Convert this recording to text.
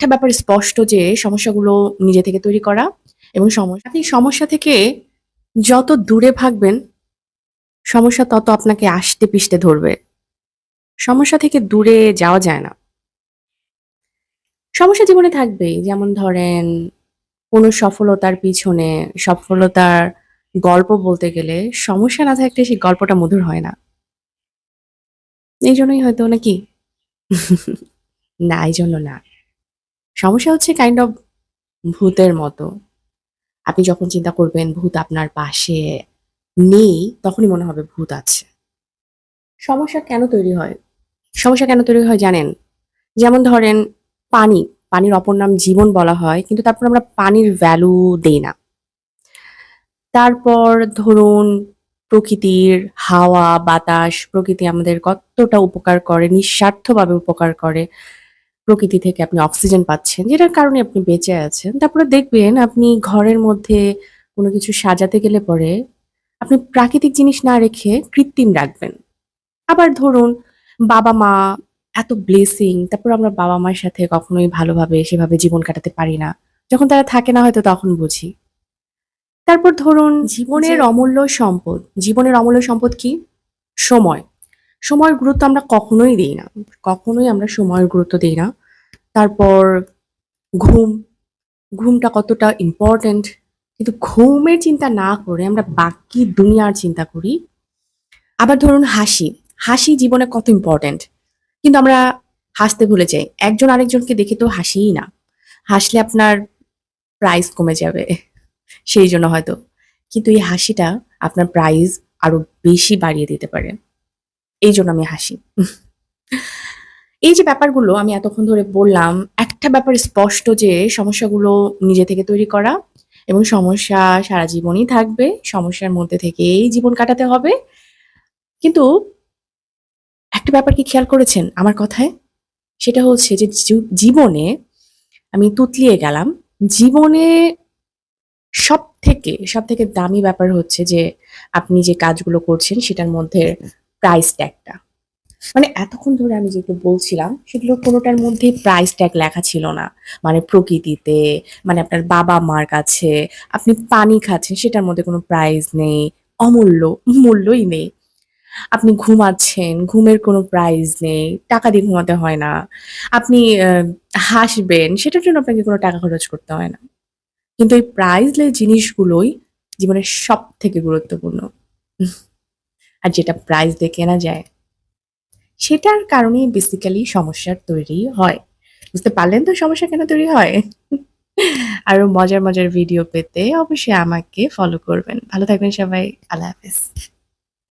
একটা ব্যাপার স্পষ্ট যে সমস্যাগুলো নিজে থেকে তৈরি করা এবং আপনি সমস্যা থেকে যত দূরে ভাগবেন, সমস্যা তত আপনাকে আষ্টে-পৃষ্ঠে ধরবে। সমস্যা থেকে দূরে যাওয়া যায় না। সমস্যা জীবনে থাকবেই। যেমন ধরেন কোনো সফলতার পিছনে সফলতার গল্প বলতে গেলে সমস্যা না থাকলে সেই গল্পটা মধুর হয় না। এইজন্যই হয়তো নাকি? না, এইজন্য না। সমস্যা হচ্ছে কাইন্ড অফ ভূতের মতো। আপনি যখন চিন্তা করবেন ভূত আপনার পাশে নেই, তখনই মনে হবে ভূত আছে। সমস্যা কেন তৈরি হয়? সমস্যা কেন তৈরি হয় জানেন? যেমন ধরেন পানি, পানির অপর নাম জীবন বলা হয়। কিন্তু তারপর আমরা পানির ভ্যালু দেই না। তারপর ধরুন প্রকৃতির হাওয়া, বাতাস, প্রকৃতি আমাদের কতটা উপকার করে, নিঃস্বার্থভাবে উপকার করে। প্রকৃতি থেকে আপনি অক্সিজেন পাচ্ছেন, যেটার কারণে আপনি বেঁচে আছেন। তারপরে দেখবেন আপনি ঘরের মধ্যে কোনো কিছু সাজাতে গেলে পরে আপনি প্রাকৃতিক জিনিস না রেখে কৃত্রিম রাখবেন। আবার ধরুন বাবা-মা এত ব্লেসিং, তারপর আমরা বাবা-মার সাথে কখনোই ভালোভাবে সেভাবে জীবন কাটাতে পারি না। যখন তারা থাকে না হয়তো তখন বুঝি। তারপর ধরুন জীবনের অমূল্য সম্পদ। জীবনের অমূল্য সম্পদ কি? সময়। সময়ের গুরুত্ব আমরা কখনোই দেই না। কখনোই আমরা সময়ের গুরুত্ব দেই না। তারপর ঘুম। ঘুমটা কতটা ইম্পোর্টেন্ট। কিন্তু ঘুমের চিন্তা না করে আমরা বাকি দুনিয়ার চিন্তা করি। আবার ধরুন হাসি। হাসি জীবনে কত ইম্পোর্টেন্ট। কিন্তু আমরা হাসতে ভুলে যাই। একজন আরেকজনকে দেখে তো হাসিই না। হাসলে আপনার প্রাইস কমে যাবে। সেইজন্য হয়তো। কিন্তু এই হাসিটা আপনার প্রাইস আরো বেশি বাড়িয়ে দিতে পারে। এইজন্য আমি হাসি। এই যে ব্যাপারগুলো আমি এতক্ষণ ধরে বললাম, একটা ব্যাপার স্পষ্ট যে সমস্যাগুলো নিজে থেকে তৈরি করা এবং সমস্যা সারা জীবনই থাকবে। সমস্যার মধ্যে থেকেই জীবন কাটাতে হবে। কিন্তু একটা ব্যাপার কি খেয়াল করেছেন আমার কথায়? সেটা হচ্ছে যে জীবনে আমি তুতলিয়ে গেলাম। জীবনে সবথেকে দামি ব্যাপার হচ্ছে যে আপনি যে কাজগুলো করছেন সেটার মধ্যে প্রাইস ট্যাগটা। মানে এতক্ষণ ধরে আমি যেগুলো বলছিলাম সেগুলোর কোনোটার মধ্যে প্রাইস ট্যাগ লেখা ছিল না। মানে প্রকৃতিতে, মানে আপনার বাবা-মার কাছে, আপনি পানি খাচ্ছেন সেটার মধ্যে কোনো প্রাইস নেই। অমূল্য, মূল্যই নেই। আপনি ঘুমাচ্ছেন, ঘুমের কোনো প্রাইস নেই। টাকা দিয়ে ঘুমাতে হয় না। আপনি হাসবেন, সেটার জন্য আপনাকে কোনো টাকা খরচ করতে হয় না। কিন্তু এই প্রাইসলেস জিনিসগুলোই জীবনের সবথেকে গুরুত্বপূর্ণ। আর যেটা প্রাইস দিয়ে কেনা যায়, সেটার কারণেই বেসিক্যালি সমস্যার তৈরি হয়। বুঝতে পারলেন তো সমস্যা কেন তৈরি হয়? আরো মজার ভিডিও পেতে অবশ্যই আমাকে ফলো করবেন। ভালো থাকবেন সবাই। আল্লাহ হাফেজ।